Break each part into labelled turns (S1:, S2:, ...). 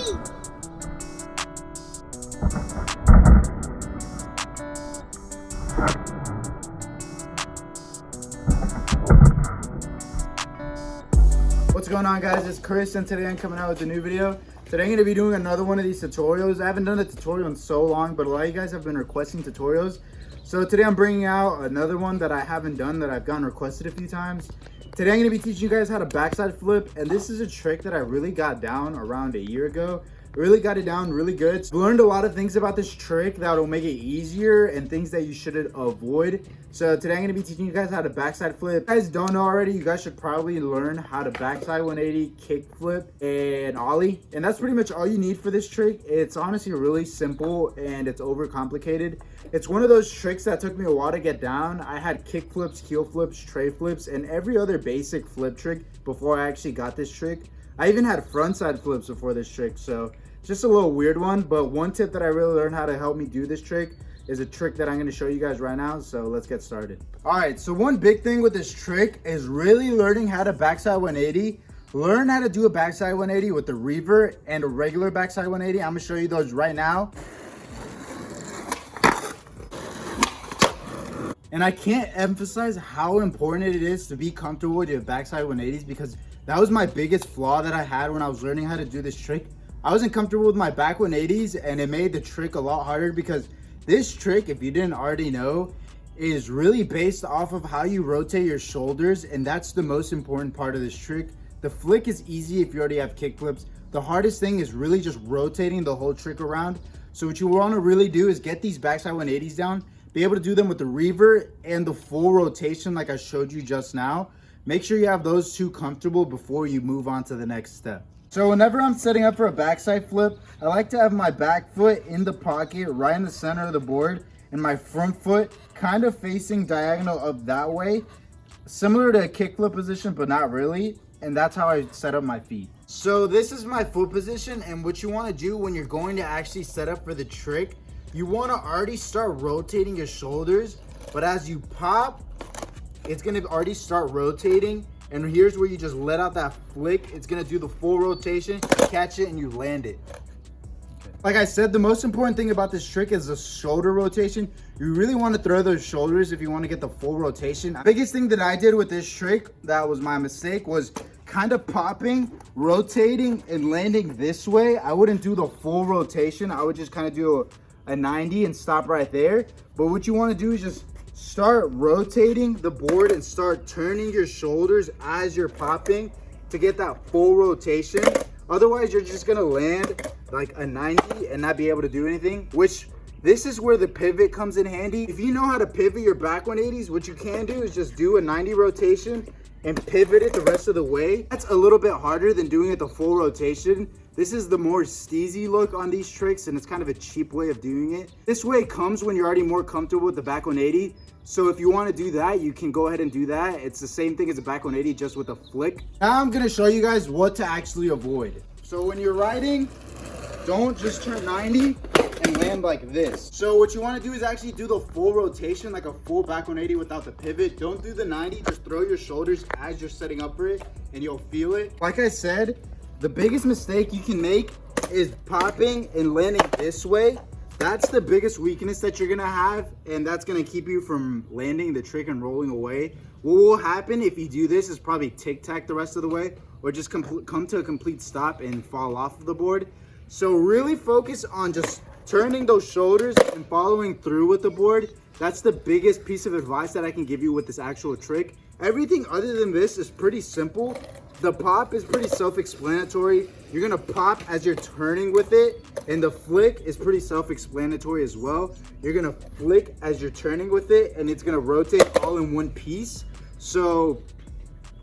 S1: What's going on, guys? It's Chris, and today I'm coming out with a new video. Today I'm going to be doing another one of these tutorials. I haven't done a tutorial in so long, but a lot of you guys have been requesting tutorials. So today I'm bringing out another one that I haven't done that I've gotten requested a few times. Today I'm going to be teaching you guys how to backside flip, and this is a trick that I really got down around a year ago. Really got it down really good. So learned a lot of things about this trick that will make it easier and things that you should avoid. So today I'm going to be teaching you guys how to backside flip. If you guys don't know already, you guys should probably learn how to backside 180, kick flip, and ollie. And that's pretty much all you need for this trick. It's honestly really simple and it's overcomplicated. It's one of those tricks that took me a while to get down. I had kick flips, keel flips, tray flips, and every other basic flip trick before I actually got this trick. I even had frontside flips before this trick, so just a little weird one. But one tip that I really learned how to help me do this trick is a trick that I'm going to show you guys right now. So let's get started. All right, so one big thing with this trick is really learning how to backside 180. Learn how to do a backside 180 with the revert and a regular backside 180. I'm going to show you those right now. And I can't emphasize how important it is to be comfortable with your backside 180s, because that was my biggest flaw that I had when I was learning how to do this trick. I wasn't comfortable with my back 180s, and it made the trick a lot harder, because this trick, if you didn't already know, is really based off of how you rotate your shoulders, and that's the most important part of this trick. The flick is easy if you already have kick flips. The hardest thing is really just rotating the whole trick around. So what you want to really do is get these backside 180s down, be able to do them with the revert and the full rotation like I showed you just now. Make sure you have those two comfortable before you move on to the next step. So whenever I'm setting up for a backside flip, I like to have my back foot in the pocket right in the center of the board and my front foot kind of facing diagonal up that way. Similar to a kick flip position, but not really. And that's how I set up my feet. So this is my foot position, and what you want to do when you're going to actually set up for the trick, you want to already start rotating your shoulders, but as you pop, it's going to already start rotating. And here's where you just let out that flick. It's going to do the full rotation, catch it, and you land it. Like I said, the most important thing about this trick is the shoulder rotation. You really want to throw those shoulders if you want to get the full rotation. The biggest thing that I did with this trick, that was my mistake, was kind of popping, rotating, and landing this way. I wouldn't do the full rotation. I would just kind of do a 90 and stop right there. But what you want to do is just start rotating the board and start turning your shoulders as you're popping to get that full rotation. Otherwise, you're just gonna land like a 90 and not be able to do anything, which this is where the pivot comes in handy. If you know how to pivot your back 180s, what you can do is just do a 90 rotation and pivot it the rest of the way. That's a little bit harder than doing it the full rotation. This is the more steezy look on these tricks, and it's kind of a cheap way of doing it. This way comes when you're already more comfortable with the back 180. So if you want to do that, you can go ahead and do that. It's the same thing as a back 180, just with a flick. Now I'm going to show you guys what to actually avoid. So when you're riding, don't just turn 90 and land like this. So what you want to do is actually do the full rotation, like a full back 180 without the pivot. Don't do the 90, just throw your shoulders as you're setting up for it and you'll feel it. Like I said, the biggest mistake you can make is popping and landing this way. That's the biggest weakness that you're gonna have, and that's gonna keep you from landing the trick and rolling away. What will happen if you do this is probably tic-tac the rest of the way, or just come to a complete stop and fall off of the board. So really focus on just turning those shoulders and following through with the board. That's the biggest piece of advice that I can give you with this actual trick. Everything other than this is pretty simple. The pop is pretty self-explanatory. You're gonna pop as you're turning with it, and the flick is pretty self-explanatory as well. You're gonna flick as you're turning with it, and it's gonna rotate all in one piece. So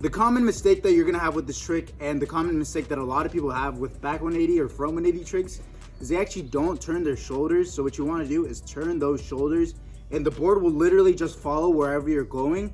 S1: the common mistake that you're gonna have with this trick, and the common mistake that a lot of people have with back 180 or front 180 tricks, is they actually don't turn their shoulders. So what you wanna do is turn those shoulders, and the board will literally just follow wherever you're going.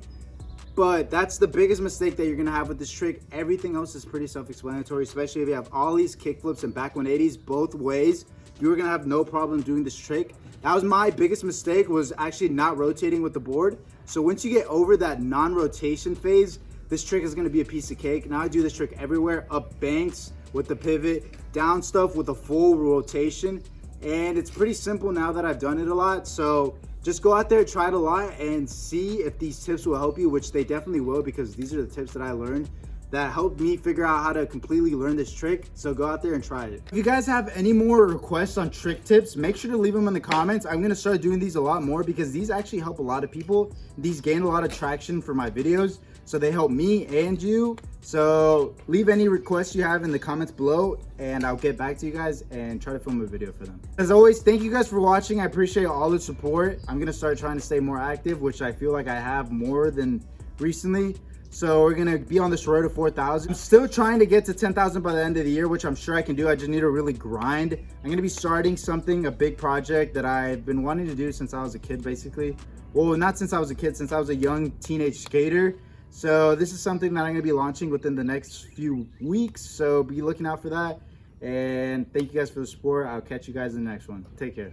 S1: But that's the biggest mistake that you're gonna have with this trick. Everything else is pretty self-explanatory, especially if you have ollies, kick flips, and back 180s both ways. You're gonna have no problem doing this trick. That was my biggest mistake, was actually not rotating with the board. So once you get over that non-rotation phase, this trick is gonna be a piece of cake. Now I do this trick everywhere, up banks, with the pivot, down stuff with a full rotation. And it's pretty simple now that I've done it a lot. So just go out there, try it a lot, and see if these tips will help you, which they definitely will, because these are the tips that I learned that helped me figure out how to completely learn this trick. So go out there and try it. If you guys have any more requests on trick tips, make sure to leave them in the comments. I'm gonna start doing these a lot more because these actually help a lot of people. These gain a lot of traction for my videos, so they help me and you. So leave any requests you have in the comments below, and I'll get back to you guys and try to film a video for them. As always, thank you guys for watching. I appreciate all the support. I'm gonna start trying to stay more active, which I feel like I have more than recently. So we're gonna be on this road to 4,000. I'm still trying to get to 10,000 by the end of the year, which I'm sure I can do. I just need to really grind. I'm gonna be starting something, a big project that I've been wanting to do since I was a kid, basically. Well, not since I was a kid, since I was a young teenage skater. So this is something that I'm gonna be launching within the next few weeks. So be looking out for that. And thank you guys for the support. I'll catch you guys in the next one. Take care.